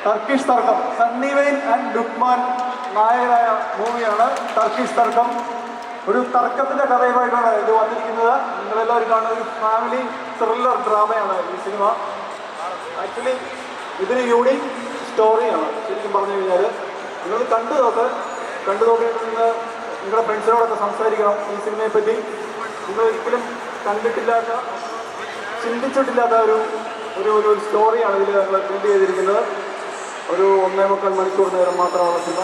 Turkish തർക്കം, Sunny vein and Luqman നായകരായ മൂവിയാണ് Turkish തർക്കം. ഒരു തർക്കത്തിൻ്റെ കഥയുമായിട്ടാണ് ഇത് വന്നിരിക്കുന്നത്. നിങ്ങളെല്ലാവരും കാണുന്ന ഒരു ഫാമിലി ത്രില്ലർ ഡ്രാമയാണ് ഈ സിനിമ. ആക്ച്വലി ഇതിന് യൂണിക് സ്റ്റോറിയാണ്. ശരിക്കും പറഞ്ഞു കഴിഞ്ഞാൽ നിങ്ങൾ കണ്ടു നോക്കിയിട്ട് നിങ്ങളുടെ ഫ്രണ്ട്സിനോടൊക്കെ സംസാരിക്കണം ഈ സിനിമയെപ്പറ്റി. നിങ്ങൾ ഒരിക്കലും കണ്ടിട്ടില്ലാത്ത, ചിന്തിച്ചിട്ടില്ലാത്ത ഒരു സ്റ്റോറിയാണ് ഇതിൽ ഞങ്ങൾ പ്രിന്റ് ചെയ്തിരിക്കുന്നത്. ഒരു 1.25 മണിക്കൂർ നേരം മാത്രമാണ് സിനിമ.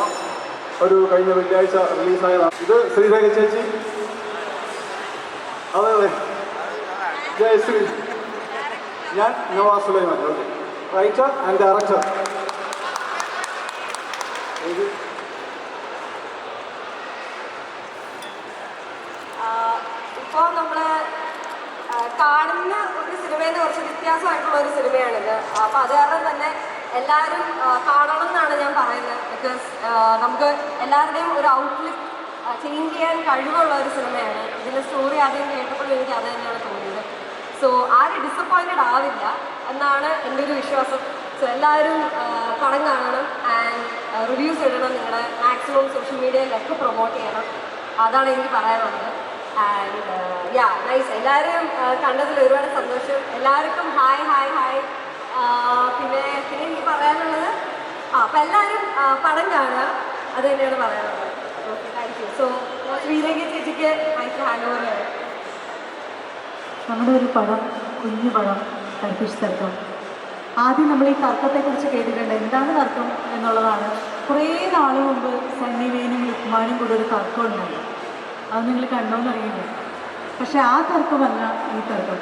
ഒരു കഴിഞ്ഞ വെള്ളിയാഴ്ച റിലീസായതാണ്. ഇത് ശ്രീരേഖ ചേച്ചി, അതെ ജയശ്രീ, ഞാൻ Navas Sulaiman, writer and director. ഇപ്പോൾ നമ്മൾ കാണുന്ന ഒരു സിനിമയിൽ കുറച്ച് വ്യത്യാസമായിട്ടുള്ള ഒരു സിനിമയാണിത്. അപ്പോൾ അത് കാരണം തന്നെ എല്ലാവരും കാണണം എന്നാണ് ഞാൻ പറയുന്നത്. ബിക്കോസ് നമുക്ക് എല്ലാവരുടെയും ഒരു ഔട്ട്ലുക്ക് ചേഞ്ച് ചെയ്യാൻ കഴിവുള്ള ഒരു സിനിമയാണ്. ഇതിൻ്റെ സ്റ്റോറി ആദ്യം കേട്ടപ്പോഴും എനിക്ക് അത് തന്നെയാണ് തോന്നിയത്. സോ ആരും ഡിസപ്പോയിൻറ്റഡ് ആവില്ല എന്നാണ് എൻ്റെ ഒരു വിശ്വാസം. സോ എല്ലാവരും പടം കാണണം ആൻഡ് റിവ്യൂസ് ഇടണം. നിങ്ങളുടെ മാക്സിമം സോഷ്യൽ മീഡിയയിലൊക്കെ പ്രൊമോട്ട് ചെയ്യണം. അതാണ് എനിക്ക് പറയാനുള്ളത്. And nice. എല്ലാവരും കണ്ടതിൽ ഒരുപാട് സന്തോഷം. എല്ലാവർക്കും ഹായ് ഹായ് ഹായ്. പിന്നെ എനിക്ക് പറയാനുള്ളത് അപ്പം എല്ലാവരും പടം കാണുക, അത് തന്നെയാണ് പറയാനുള്ളത്. Okay, thank you. So Sreerekha ചേച്ചിക്ക് മൈക്ക് ഹാൻഡ് ഓവർ ചെയ്യാം. നമ്മുടെ ഒരു പടം, കുഞ്ഞു പടം, ടർക്കിഷ് തർക്കം. ആദ്യം നമ്മൾ ഈ തർക്കത്തെക്കുറിച്ച് കേട്ടിട്ടുണ്ട്. എന്താണ് തർക്കം എന്നുള്ളതാണ്. കുറേ നാൾ മുമ്പ് സണ്ണി വെയിനും ലുക്മാനും കൂടെ ഒരു തർക്കം ഉണ്ടായി. അത് നിങ്ങൾ കണ്ടോന്നറിയില്ല. പക്ഷെ ആ തർക്കമല്ല ഈ തർക്കം.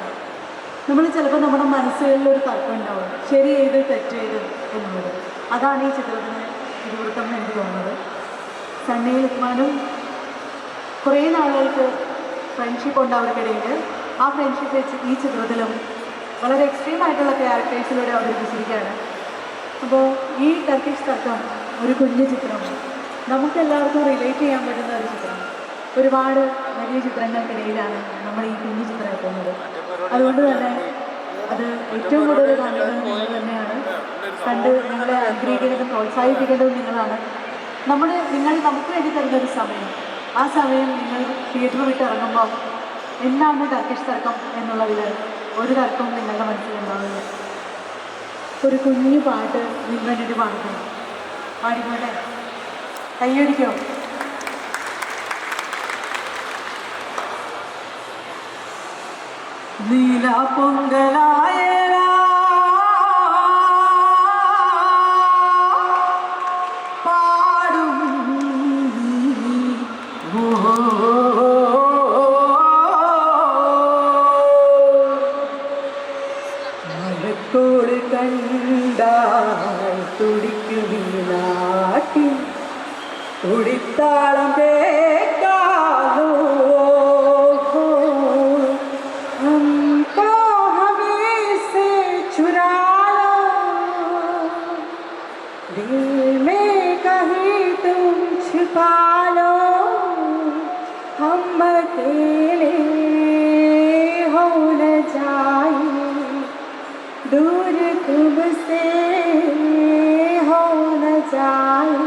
നമ്മൾ ചിലപ്പോൾ നമ്മുടെ മനസ്സുകളിലൊരു തർക്കം ഉണ്ടാവും, ശരി ചെയ്ത് തെറ്റ് ചെയ്ത് എന്നുള്ളത്. അതാണ് ഈ ചിത്രത്തിന് പിടിപിടുത്തം എന്ന് എനിക്ക് തോന്നുന്നത്. സണ്ണി ലുക്മാനും കുറേ നാളുകൾക്ക് ഫ്രണ്ട്ഷിപ്പ് ഉണ്ട് അവർക്കിടയിൽ. ആ ഫ്രണ്ട്ഷിപ്പ് വെച്ച് ഈ ചിത്രത്തിലും വളരെ എക്സ്ട്രീം ആയിട്ടുള്ള ക്യാരക്ടേഴ്സിലൂടെ അവതരിപ്പിച്ചിരിക്കുകയാണ്. അപ്പോൾ ഈ ടർക്കിഷ് തർക്കം ഒരു കുഞ്ഞു ചിത്രം, നമുക്കെല്ലാവർക്കും റിലേറ്റ് ചെയ്യാൻ പറ്റുന്ന ഒരു ചിത്രം. ഒരുപാട് വലിയ ചിത്രങ്ങൾക്കിടയിലാണ് നമ്മൾ ഈ കുഞ്ഞു ചിത്രം എത്തുന്നത്. അതുകൊണ്ട് തന്നെ അത് ഏറ്റവും കൂടുതൽ കാണുന്നത് നിങ്ങൾ തന്നെയാണ്. കണ്ട് നിങ്ങളെ അനുഗ്രഹിക്കേണ്ടതും പ്രോത്സാഹിപ്പിക്കേണ്ടതും നിങ്ങളാണ്. നിങ്ങൾ നമുക്ക് വേണ്ടി തരുന്നൊരു സമയം, ആ സമയം നിങ്ങൾ തിയേറ്റർ വിട്ട് ഇറങ്ങുമ്പോൾ എന്താണ് ടർക്കിഷ് തർക്കം എന്നുള്ളതിൽ ഒരു തർക്കവും നിങ്ങളുടെ മനസ്സിലുണ്ടാവില്ല. ഒരു കുഞ്ഞു പാട്ട് നിങ്ങൾക്ക് വേണ്ടിയിട്ട് പാടിക്കണം. പാടിക്കോട്ടെ, കൈയടിക്കോ? നീല പൊങ്കലായ പാടും മലക്കോട് കണ്ടാൽ തുടിക്കും നാട്ടിൽ തുടിത്താളം കേൾക്കാലോ. पालो हम अकेले हो न जाए, दूर तुमसे हो न जाए,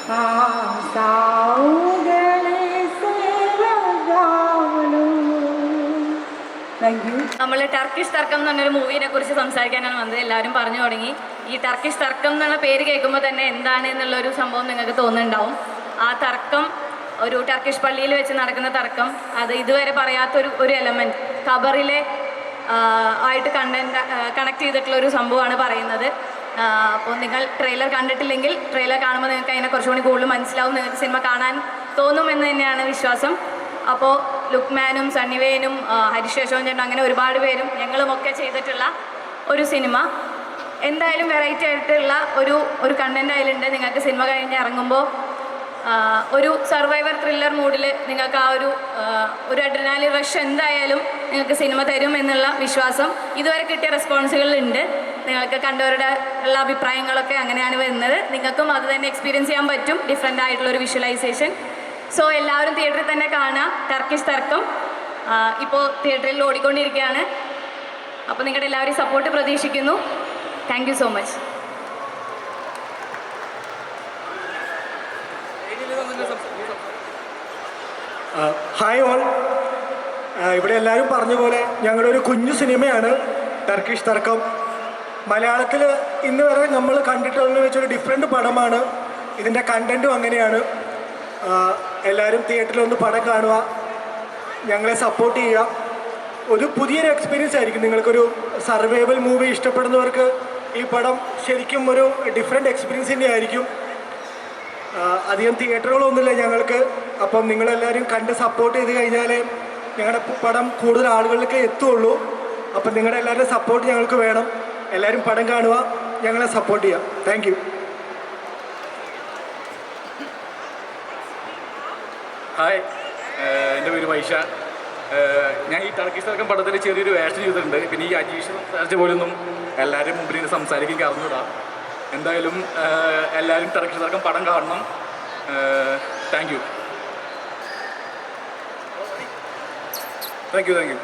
पास आओ गले से लगा लो. നമ്മൾ ടർക്കിഷ് തർക്കം എന്ന് പറഞ്ഞൊരു മൂവിനെ കുറിച്ച് സംസാരിക്കാനാണ് വന്നത്. എല്ലാവരും പറഞ്ഞു തുടങ്ങി. ഈ ടർക്കിഷ് തർക്കം എന്നുള്ള പേര് കേൾക്കുമ്പോൾ തന്നെ എന്താണ് എന്നുള്ളൊരു സംഭവം നിങ്ങൾക്ക് തോന്നുന്നുണ്ടാവും. ആ തർക്കം ഒരു ടർക്കിഷ് പള്ളിയിൽ വെച്ച് നടക്കുന്ന തർക്കം. അത് ഇതുവരെ പറയാത്തൊരു എലമെൻറ്റ് ഖബറിലെ ആയിട്ട് കണക്ട് ചെയ്തിട്ടുള്ളൊരു സംഭവമാണ് പറയുന്നത്. അപ്പോൾ നിങ്ങൾ ട്രെയിലർ കണ്ടിട്ടില്ലെങ്കിൽ ട്രെയിലർ കാണുമ്പോൾ നിങ്ങൾക്ക് അതിനെ കുറച്ചുകൂടി കൂടുതൽ മനസ്സിലാവും. നിങ്ങൾക്ക് സിനിമ കാണാൻ തോന്നുമെന്ന് തന്നെയാണ് വിശ്വാസം. അപ്പോൾ ലുക്മാനും സണ്ണി വെയിനും ഹരീഷ് യശോചേട്ടനും അങ്ങനെ ഒരുപാട് പേരും ഞങ്ങളുമൊക്കെ ചെയ്തിട്ടുള്ള ഒരു സിനിമ. എന്തായാലും വെറൈറ്റി ആയിട്ടുള്ള ഒരു കണ്ടൻറ് അതിലുണ്ട്. നിങ്ങൾക്ക് സിനിമ കഴിഞ്ഞ് ഇറങ്ങുമ്പോൾ ഒരു സർവൈവർ ത്രില്ലർ മൂഡിൽ നിങ്ങൾക്ക് ആ ഒരു അഡ്രിനാലിൻ റഷ് എന്തായാലും നിങ്ങൾക്ക് സിനിമ തരും എന്നുള്ള വിശ്വാസം ഇതുവരെ കിട്ടിയ റെസ്പോൺസുകളിലുണ്ട്. നിങ്ങൾക്ക് കണ്ടവരുടെ ഉള്ള അഭിപ്രായങ്ങളൊക്കെ അങ്ങനെയാണ് വരുന്നത്. നിങ്ങൾക്കും അത് തന്നെ എക്സ്പീരിയൻസ് ചെയ്യാൻ പറ്റും, ഡിഫറെൻ്റ് ആയിട്ടുള്ളൊരു വിഷ്വലൈസേഷൻ. സോ എല്ലാവരും തിയേറ്ററിൽ തന്നെ കാണുക. ടർക്കിഷ് തർക്കം ഇപ്പോൾ തിയേറ്ററിൽ ഓടിക്കൊണ്ടിരിക്കുകയാണ്. അപ്പോൾ നിങ്ങളുടെ എല്ലാവരും സപ്പോർട്ട് പ്രതീക്ഷിക്കുന്നു. Thank you so much. Hi all. ഇവിടെ എല്ലാവരും പറഞ്ഞ പോലെ ഞങ്ങളുടെ ഒരു കുഞ്ഞു സിനിമയാണ് ടർക്കിഷ് തർക്കം. മലയാളത്തിൽ ഇന്ന് വരെ നമ്മൾ കണ്ടിട്ടുള്ള വെച്ചൊരു ഡിഫറെൻറ്റ് പടമാണ്. ഇതിൻ്റെ കണ്ടൻറ്റും അങ്ങനെയാണ്. എല്ലാവരും തിയേറ്ററിലൊന്ന് പടം കാണുക, ഞങ്ങളെ സപ്പോർട്ട് ചെയ്യുക. ഒരു പുതിയൊരു എക്സ്പീരിയൻസ് ആയിരിക്കും. നിങ്ങൾക്കൊരു സർവൈവൽ മൂവി ഇഷ്ടപ്പെടുന്നവർക്ക് ഈ പടം ശരിക്കും ഒരു ഡിഫറെൻറ്റ് എക്സ്പീരിയൻസ് തന്നെ ആയിരിക്കും. അധികം തിയേറ്ററുകളൊന്നുമില്ല ഞങ്ങൾക്ക്. അപ്പം നിങ്ങളെല്ലാവരും കണ്ട് സപ്പോർട്ട് ചെയ്ത് കഴിഞ്ഞാലേ ഞങ്ങളുടെ പടം കൂടുതൽ ആളുകളിലേക്ക് എത്തുള്ളൂ. അപ്പം നിങ്ങളുടെ എല്ലാവരുടെയും സപ്പോർട്ട് ഞങ്ങൾക്ക് വേണം. എല്ലാവരും പടം കാണുക, ഞങ്ങളെ സപ്പോർട്ട് ചെയ്യാം. Thank you. ഹായ്, എൻ്റെ പേര് വൈശ. ഞാൻ ഈ ടർക്കിഷ് തർക്കം പടത്തിൽ ചെറിയൊരു വേഷം ചെയ്തിട്ടുണ്ട്. പിന്നെ ഈ അജീഷ് സംസാരിച്ച പോലൊന്നും എല്ലാവരും മുമ്പിൽ നിന്ന് സംസാരിക്കാൻ അറിഞ്ഞൂടാ. എന്തായാലും എല്ലാവരും ടർക്കിഷ് തർക്കം പടം കാണണം. Thank you. Thank you.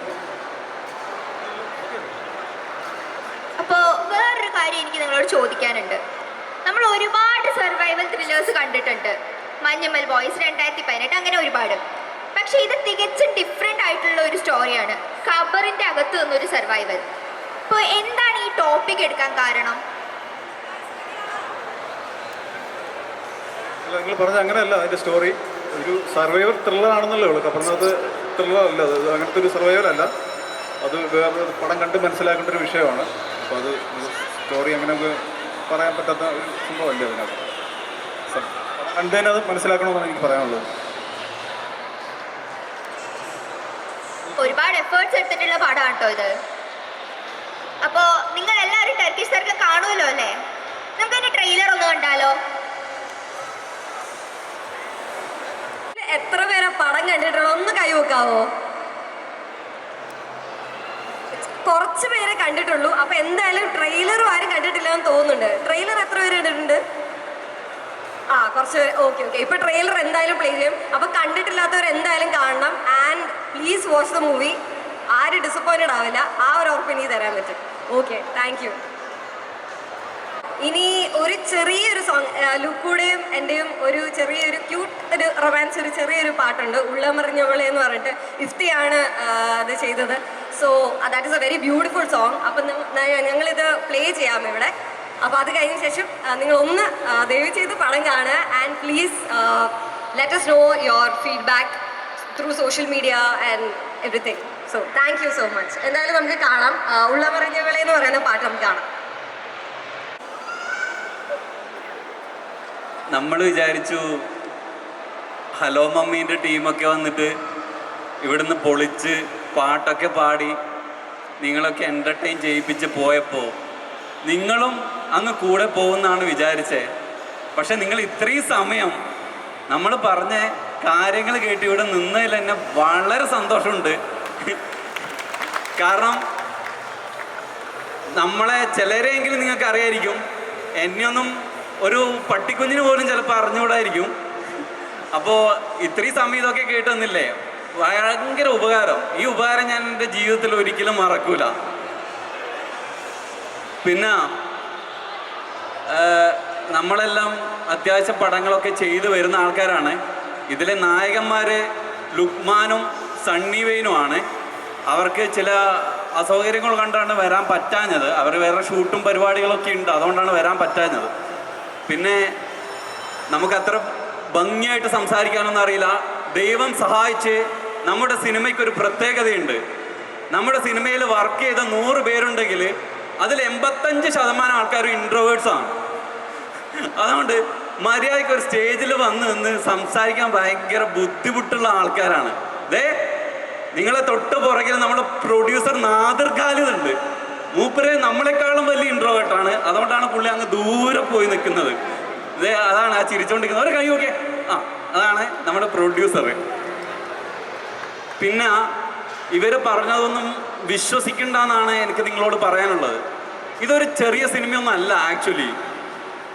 അപ്പോൾ വേറൊരു കാര്യം എനിക്ക് നിങ്ങളോട് ചോദിക്കാനുണ്ട്. നമ്മൾ ഒരുപാട് സർവൈവൽ ത്രില്ലേഴ്സ് കണ്ടിട്ടുണ്ട്. മഞ്ഞുമൽ ബോയ്സ്, 2018, അങ്ങനെ ഒരുപാട്. പക്ഷെ ഇത് തികച്ചും ഡിഫറെൻ്റ് ആയിട്ടുള്ള ഒരു സ്റ്റോറിയാണ്. ഖബറിൻ്റെ അകത്ത് നിന്നൊരു സർവൈവൽ. അപ്പോൾ എന്താണ് ഈ ടോപ്പിക് എടുക്കാൻ കാരണം? നിങ്ങൾ പറഞ്ഞ അങ്ങനെയല്ല അതിൻ്റെ സ്റ്റോറി. ഒരു സർവൈവർ ത്രില്ലർ ആണെന്നല്ലേ ഉള്ളൂ. ഖബറിനകത്ത് ത്രില്ലർ അല്ല, അത് അങ്ങനത്തെ ഒരു സർവൈവർ അല്ല. അത് വേറെ പടം കണ്ട് മനസ്സിലാക്കേണ്ട ഒരു വിഷയമാണ്. അപ്പോൾ അത് സ്റ്റോറി അങ്ങനെയൊക്കെ പറയാൻ പറ്റാത്ത ഒരു സംഭവമല്ലേ അതിനകത്ത്. പടം കണ്ട് തന്നെ അത് മനസ്സിലാക്കണമെന്നാണ് എനിക്ക് പറയാനുള്ളത്. ഒരുപാട് എഫേർട്സ് എടുത്തിട്ടുള്ള പടമാണ് കേട്ടോ ഇത്. അപ്പോൾ നിങ്ങൾ എല്ലാവരും ടർക്കിഷ് തർക്കം കാണുമല്ലോ അല്ലേ? നമുക്ക് അതിൻ്റെ ട്രെയിലർ ഒന്ന് കണ്ടാലോ? എത്ര പേരെ പടം കണ്ടിട്ടുള്ളൂ? ഒന്ന് കൈവെക്കാവോ? കുറച്ച് പേരെ കണ്ടിട്ടുള്ളൂ. അപ്പൊ എന്തായാലും ട്രെയിലറും ആരും കണ്ടിട്ടില്ല എന്ന് തോന്നുന്നുണ്ട്. ട്രെയിലർ എത്ര പേര് കണ്ടിട്ടുണ്ട്? കുറച്ച് പേര്. ഓക്കെ. ഇപ്പൊ ട്രെയിലർ എന്തായാലും പ്ലേ ചെയ്യും. അപ്പൊ കണ്ടിട്ടില്ലാത്തവർ എന്തായാലും കാണണം. And please watch the movie. ആരും ഡിസപ്പോയിന്റഡ് ആവില്ല. ആ ഒരു ഉറപ്പ് എനിക്ക് തരാൻ പറ്റും. Okay, thank you. ഇനി ഒരു ചെറിയൊരു സോങ്, ലുക്കൂടെയും എൻ്റെയും ഒരു ചെറിയൊരു ക്യൂട്ട് ഒരു റൊമാൻസ്, ഒരു ചെറിയൊരു പാട്ടുണ്ട്, ഉള്ളമറിഞ്ഞവളെ എന്ന് പറഞ്ഞിട്ട്. ഇഫ്തിയാണ് അത് ചെയ്തത്. So that is A very beautiful song. അപ്പം ഞങ്ങളിത് പ്ലേ ചെയ്യാം ഇവിടെ. അപ്പോൾ അത് കഴിഞ്ഞ ശേഷം നിങ്ങളൊന്ന് ദയവ് ചെയ്ത് പടം കാണുക. And please let us know your feedback through social media and everything. So thank you so much. എന്തായാലും നമുക്ക് കാണാം. ഉള്ളമറിഞ്ഞവളെ എന്ന് പറയുന്ന പാട്ട് നമുക്ക് കാണാം. നമ്മൾ വിചാരിച്ചു ഹലോ മമ്മീൻ്റെ ടീമൊക്കെ വന്നിട്ട് ഇവിടുന്ന് പൊളിച്ച് പാട്ടൊക്കെ പാടി നിങ്ങളൊക്കെ എൻ്റർടൈൻ ചെയ്യിപ്പിച്ച് പോയപ്പോൾ നിങ്ങളും അങ്ങ് കൂടെ പോകുമെന്നാണ് വിചാരിച്ചത്. പക്ഷെ നിങ്ങൾ ഇത്രയും സമയം നമ്മൾ പറഞ്ഞ കാര്യങ്ങൾ കേട്ട് ഇവിടെ നിന്നതിൽ തന്നെ വളരെ സന്തോഷമുണ്ട്. കാരണം നമ്മളെ ചിലരെങ്കിലും നിങ്ങൾക്ക് അറിയായിരിക്കും, എന്നെയൊന്നും ഒരു പട്ടിക്കുഞ്ഞിന് പോലും ചിലപ്പോൾ അറിഞ്ഞുകൂടായിരിക്കും. അപ്പോൾ ഇത്രയും സമയം ഇതൊക്കെ കേട്ട് വന്നില്ലേ, ഭയങ്കര ഉപകാരം. ഈ ഉപകാരം ഞാൻ എൻ്റെ ജീവിതത്തിൽ ഒരിക്കലും മറക്കൂല. പിന്നെ നമ്മളെല്ലാം അത്യാവശ്യം പടങ്ങളൊക്കെ ചെയ്തു വരുന്ന ആൾക്കാരാണ്. ഇതിലെ നായകന്മാർ ലുക്മാനും സണ്ണി വെയിനുമാണ്. അവർക്ക് ചില അസൗകര്യങ്ങൾ കണ്ടാണ് വരാൻ പറ്റാഞ്ഞത്. അവർ വേറെ ഷൂട്ടും പരിപാടികളൊക്കെ ഉണ്ട്, അതുകൊണ്ടാണ് വരാൻ പറ്റാഞ്ഞത്. പിന്നെ നമുക്കത്ര ഭംഗിയായിട്ട് സംസാരിക്കാനൊന്നും അറിയില്ല. ദൈവം സഹായിച്ച് നമ്മുടെ സിനിമയ്ക്കൊരു പ്രത്യേകതയുണ്ട്. നമ്മുടെ സിനിമയിൽ വർക്ക് ചെയ്ത 100 പേരുണ്ടെങ്കിൽ അതിൽ 85% ആൾക്കാരും ഇൻട്രോവേർട്സാണ്. അതുകൊണ്ട് മര്യാദയ്ക്ക് ഒരു സ്റ്റേജിൽ വന്ന് നിന്ന് സംസാരിക്കാൻ ഭയങ്കര ബുദ്ധിമുട്ടുള്ള ആൾക്കാരാണ്. നിങ്ങളെ തൊട്ട് പുറകിൽ നമ്മുടെ പ്രൊഡ്യൂസർ നാദിർ ഖാലിദ് ഉണ്ട്. മൂപ്പര് നമ്മളെക്കാളും വലിയ ഇൻട്രോവേർട്ടാണ്. അതുകൊണ്ടാണ് പുള്ളി അങ്ങ് ദൂരെ പോയി നിൽക്കുന്നത്. അതാണ് ആ ചിരിച്ചുകൊണ്ടിരിക്കുന്നത്. ഒരു കൈ നോക്കിയേ, അതാണ് നമ്മുടെ പ്രൊഡ്യൂസർ. പിന്നെ ഇവർ പറഞ്ഞതൊന്നും വിശ്വസിക്കണ്ടെന്നാണ് എനിക്ക് നിങ്ങളോട് പറയാനുള്ളത്. ഇതൊരു ചെറിയ സിനിമയൊന്നും അല്ല. ആക്ച്വലി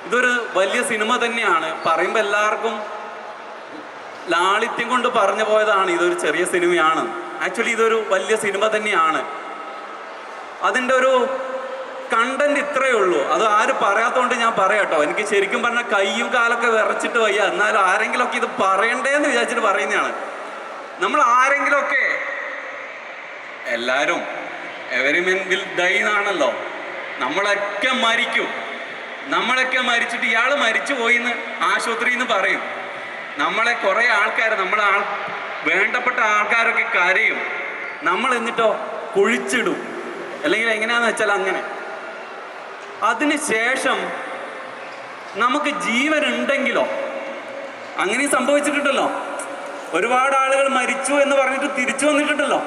ഇതൊരു വലിയ സിനിമ തന്നെയാണ്. പറയുമ്പോൾ എല്ലാവർക്കും ലാളിത്യം കൊണ്ട് പറഞ്ഞു പോയതാണ് ഇതൊരു ചെറിയ സിനിമയാണ്. ആക്ച്വലി ഇതൊരു വലിയ സിനിമ തന്നെയാണ്. അതിൻ്റെ ഒരു കണ്ടന്റ് ഇത്രയേ ഉള്ളൂ. അത് ആരും പറയാത്തതുകൊണ്ട് ഞാൻ പറയാട്ടോ. എനിക്ക് ശരിക്കും പറഞ്ഞാൽ കയ്യും കാലൊക്കെ വിറച്ചിട്ട് വയ്യ. എന്നാലും ആരെങ്കിലുമൊക്കെ ഇത് പറയണ്ടേന്ന് വിചാരിച്ചിട്ട് പറയുന്നതാണ്. നമ്മൾ ആരെങ്കിലുമൊക്കെ, എല്ലാവരും എവരി മെൻ വിൽ ഡൈ എന്നാണല്ലോ. നമ്മളൊക്കെ മരിക്കും. നമ്മളൊക്കെ മരിച്ചിട്ട് ഇയാൾ മരിച്ചു പോയി എന്ന് ആശുപത്രിയിൽ നിന്ന് പറയും. നമ്മളെ കുറേ ആൾക്കാർ, വേണ്ടപ്പെട്ട ആൾക്കാരൊക്കെ കരയും. നമ്മൾ എന്നിട്ടോ കുഴിച്ചിടും, അല്ലെങ്കിൽ എങ്ങനെയാണെന്ന് വെച്ചാൽ അങ്ങനെ. അതിന് ശേഷം നമുക്ക് ജീവൻ ഉണ്ടെങ്കിലോ, അങ്ങനെ സംഭവിച്ചിട്ടുണ്ടല്ലോ. ഒരുപാട് ആളുകൾ മരിച്ചു എന്ന് പറഞ്ഞിട്ട് തിരിച്ചു വന്നിട്ടുണ്ടല്ലോ.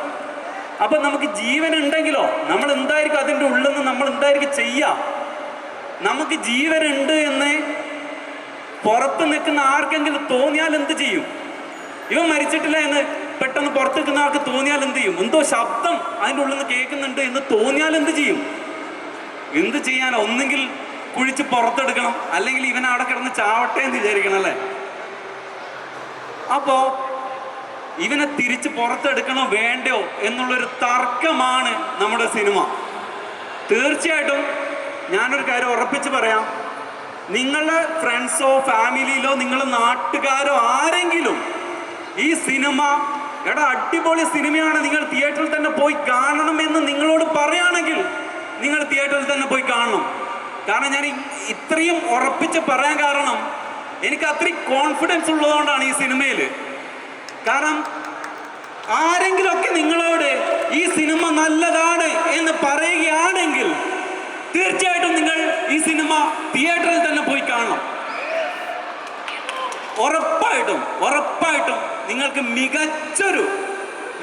അപ്പം നമുക്ക് ജീവൻ ഉണ്ടെങ്കിലോ നമ്മൾ എന്തായിരിക്കും അതിൻ്റെ ഉള്ളിൽ നിന്ന് നമ്മൾ എന്തായിരിക്കും ചെയ്യുക? നമുക്ക് ജീവനുണ്ട് എന്ന് പുറത്ത് നിൽക്കുന്ന ആർക്കെങ്കിലും തോന്നിയാൽ എന്ത് ചെയ്യും? ഇവൻ മരിച്ചിട്ടില്ല എന്ന് പെട്ടെന്ന് പുറത്ത് നിൽക്കുന്ന ആൾക്ക് തോന്നിയാൽ എന്ത് ചെയ്യും? എന്തോ ശബ്ദം അതിൻ്റെ ഉള്ളിൽ നിന്ന് കേൾക്കുന്നുണ്ട് എന്ന് തോന്നിയാൽ എന്ത് ചെയ്യും? എന്ത് ചെയ്യാനോ? ഒന്നെങ്കിൽ കുഴിച്ച് പുറത്തെടുക്കണം, അല്ലെങ്കിൽ ഇവൻ അവിടെ കിടന്ന് ചാവട്ടെ എന്ന് വിചാരിക്കണം അല്ലേ? അപ്പോൾ ഇവനെ തിരിച്ച് പുറത്തെടുക്കണോ വേണ്ടയോ എന്നുള്ളൊരു തർക്കമാണ് നമ്മുടെ സിനിമ. തീർച്ചയായിട്ടും ഞാനൊരു കാര്യം ഉറപ്പിച്ച് പറയാം, നിങ്ങളുടെ ഫ്രണ്ട്സോ ഫാമിലിയിലോ നിങ്ങളുടെ നാട്ടുകാരോ ആരെങ്കിലും ഈ സിനിമ അടിപൊളി സിനിമയാണ്, നിങ്ങൾ തിയേറ്ററിൽ തന്നെ പോയി കാണണമെന്ന് നിങ്ങളോട് പറയുകയാണെങ്കിൽ നിങ്ങൾ തിയേറ്ററിൽ തന്നെ പോയി കാണണം. കാരണം ഞാൻ ഇത്രയും ഉറപ്പിച്ച് പറയാൻ കാരണം എനിക്ക് അത്രയും കോൺഫിഡൻസ് ഉള്ളതുകൊണ്ടാണ് ഈ സിനിമയിൽ. കാരണം ആരെങ്കിലുമൊക്കെ നിങ്ങളോട് ഈ സിനിമ നല്ലതാണ് എന്ന് പറയുകയാണെങ്കിൽ തീർച്ചയായിട്ടും നിങ്ങൾ ഈ സിനിമ തിയേറ്ററിൽ തന്നെ പോയി കാണണം. ഉറപ്പായിട്ടും നിങ്ങൾക്ക്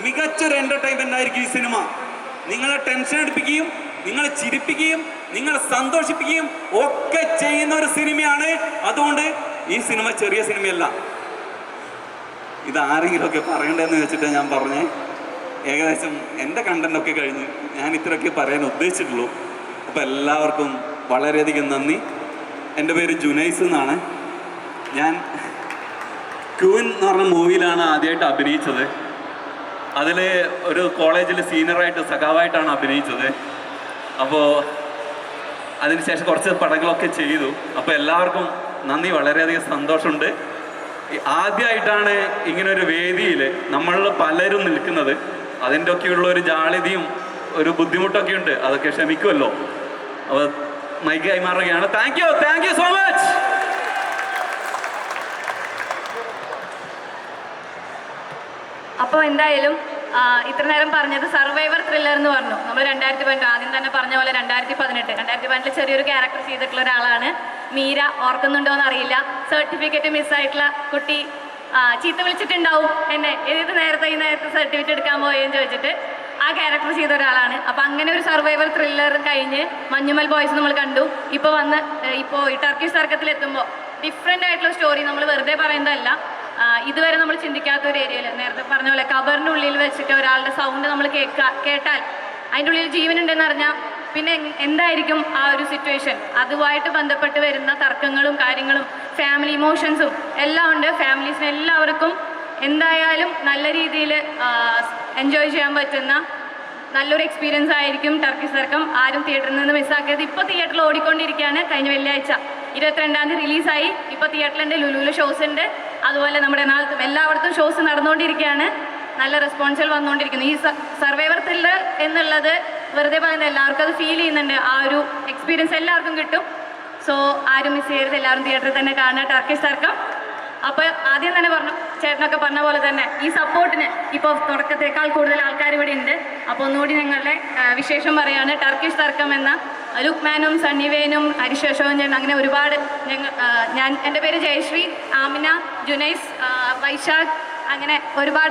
മികച്ചൊരു എൻ്റർടൈൻമെൻ്റ് ആയിരിക്കും ഈ സിനിമ. നിങ്ങളെ ടെൻഷൻ എടുപ്പിക്കുകയും നിങ്ങളെ ചിരിപ്പിക്കുകയും നിങ്ങളെ സന്തോഷിപ്പിക്കുകയും ഒക്കെ ചെയ്യുന്ന ഒരു സിനിമയാണ്. അതുകൊണ്ട് ഈ സിനിമ ചെറിയ സിനിമയല്ല. ഇതാരെങ്കിലുമൊക്കെ പറയണ്ടെന്ന് വെച്ചിട്ട് ഞാൻ പറഞ്ഞേ. ഏകദേശം എൻ്റെ കണ്ടൻ്റൊക്കെ കഴിഞ്ഞ് ഞാൻ ഇത്രയൊക്കെ പറയാൻ ഉദ്ദേശിച്ചിട്ടുള്ളൂ. അപ്പോൾ എല്ലാവർക്കും വളരെയധികം നന്ദി. എൻ്റെ പേര് ജുനൈസ് എന്നാണ്. ഞാൻ ക്യൂൻ എന്ന് പറഞ്ഞ മൂവിയിലാണ് ആദ്യമായിട്ട് അഭിനയിച്ചത്. അതിൽ ഒരു കോളേജിൽ സീനിയറായിട്ട് സഖാവായിട്ടാണ് അഭിനയിച്ചത്. അപ്പോൾ അതിനുശേഷം കുറച്ച് പടങ്ങളൊക്കെ ചെയ്തു. അപ്പോൾ എല്ലാവർക്കും നന്ദി, വളരെയധികം സന്തോഷമുണ്ട്. ആദ്യമായിട്ടാണ് ഇങ്ങനൊരു വേദിയിൽ നമ്മൾ പലരും നിൽക്കുന്നത്. അതിൻ്റെ ഒക്കെയുള്ള ഒരു ജാളിതയും ഒരു ബുദ്ധിമുട്ടൊക്കെ ഉണ്ട്, അതൊക്കെ ക്ഷമിക്കുമല്ലോ. അപ്പോൾ മൈക്ക് കൈമാറുകയാണ്. Thank you so much. അപ്പോൾ എന്തായാലും ഇത്ര നേരം പറഞ്ഞത് സർവൈവർ ത്രില്ലർ എന്ന് പറഞ്ഞു. നമ്മൾ 2018 ആദ്യം തന്നെ പറഞ്ഞ പോലെ 2018 ചെറിയൊരു ക്യാരക്ടർ ചെയ്തിട്ടുള്ള ഒരാളാണ് മീര. ഓർക്കുന്നുണ്ടോ എന്ന് അറിയില്ല. സർട്ടിഫിക്കറ്റ് മിസ്സായിട്ടുള്ള കുട്ടി ചീത്ത വിളിച്ചിട്ടുണ്ടാവും എന്നെ, ഈ നേരത്തെ സർട്ടിഫിക്കറ്റ് എടുക്കാൻ പോയെന്ന് ചോദിച്ചിട്ട്. ആ ക്യാരക്ടർ ചെയ്ത ഒരാളാണ്. അപ്പം അങ്ങനെ ഒരു സർവൈവൽ ത്രില്ലർ കഴിഞ്ഞ് മഞ്ഞുമൽ ബോയ്സ് നമ്മൾ കണ്ടു. ഇപ്പോൾ ഈ ടർക്കിഷ് തർക്കത്തിലെത്തുമ്പോൾ ഡിഫറെൻ്റ് ആയിട്ടുള്ള സ്റ്റോറി, നമ്മൾ വെറുതെ പറയുന്നതല്ല. ഇതുവരെ നമ്മൾ ചിന്തിക്കാത്ത ഒരു ഏരിയയിൽ, നേരത്തെ പറഞ്ഞ പോലെ കബറിൻ്റെ ഉള്ളിൽ വെച്ചിട്ട് ഒരാളുടെ സൗണ്ട് നമ്മൾ കേട്ടാൽ അതിൻ്റെ ഉള്ളിൽ ജീവനുണ്ടെന്ന് അറിഞ്ഞാൽ പിന്നെ എന്തായിരിക്കും ആ ഒരു സിറ്റുവേഷൻ. അതുമായിട്ട് ബന്ധപ്പെട്ട് വരുന്ന തർക്കങ്ങളും കാര്യങ്ങളും ഫാമിലി ഇമോഷൻസും എല്ലാം ഉണ്ട്. ഫാമിലീസിന് എല്ലാവർക്കും എന്തായാലും നല്ല രീതിയിൽ എൻജോയ് ചെയ്യാൻ പറ്റുന്ന നല്ലൊരു എക്സ്പീരിയൻസ് ആയിരിക്കും ടർക്കിഷ് തർക്കം. ആരും തിയേറ്ററിൽ നിന്ന് മിസ്സാക്കരുത്. ഇപ്പോൾ തിയേറ്ററിൽ ഓടിക്കൊണ്ടിരിക്കുകയാണ്. കഴിഞ്ഞ വെള്ളിയാഴ്ച 22-ാം തീയതി റിലീസായി. ഇപ്പോൾ തിയേറ്ററിലുണ്ട്, ലുലുവിൽ ഷോസ് ഉണ്ട്. അതുപോലെ നമ്മുടെ എല്ലായിടത്തും ഷോസ് നടന്നുകൊണ്ടിരിക്കുകയാണ്. നല്ല റെസ്പോൺസുകൾ വന്നുകൊണ്ടിരിക്കുന്നു. ഈ സർവൈവർ ത്രില്ലർ എന്നുള്ളത് വെറുതെ പറയുന്നത്, എല്ലാവർക്കും അത് ഫീൽ ചെയ്യുന്നുണ്ട്. ആ ഒരു എക്സ്പീരിയൻസ് എല്ലാവർക്കും കിട്ടും. സോ ആരും മിസ് ചെയ്യരുത്, എല്ലാവരും തിയേറ്ററിൽ തന്നെ കാണുക ടർക്കിഷ് തർക്കം. അപ്പോൾ ആദ്യം തന്നെ പറഞ്ഞു, ചേട്ടനൊക്കെ പറഞ്ഞ പോലെ തന്നെ ഈ സപ്പോർട്ടിന് ഇപ്പോൾ തുടക്കത്തേക്കാൾ കൂടുതൽ ആൾക്കാർ ഇവിടെ ഉണ്ട്. അപ്പോൾ ഒന്നുകൂടി ഞങ്ങളുടെ വിശേഷം പറയാണ്. ടർക്കിഷ് തർക്കം എന്ന ലുക്മാനും സണ്ണിവേനും ഹരിശേഷവും അങ്ങനെ ഒരുപാട് എൻ്റെ പേര് ജയശ്രീ, ആമിന, ജുനൈസ്, വൈശാഖ്, അങ്ങനെ ഒരുപാട്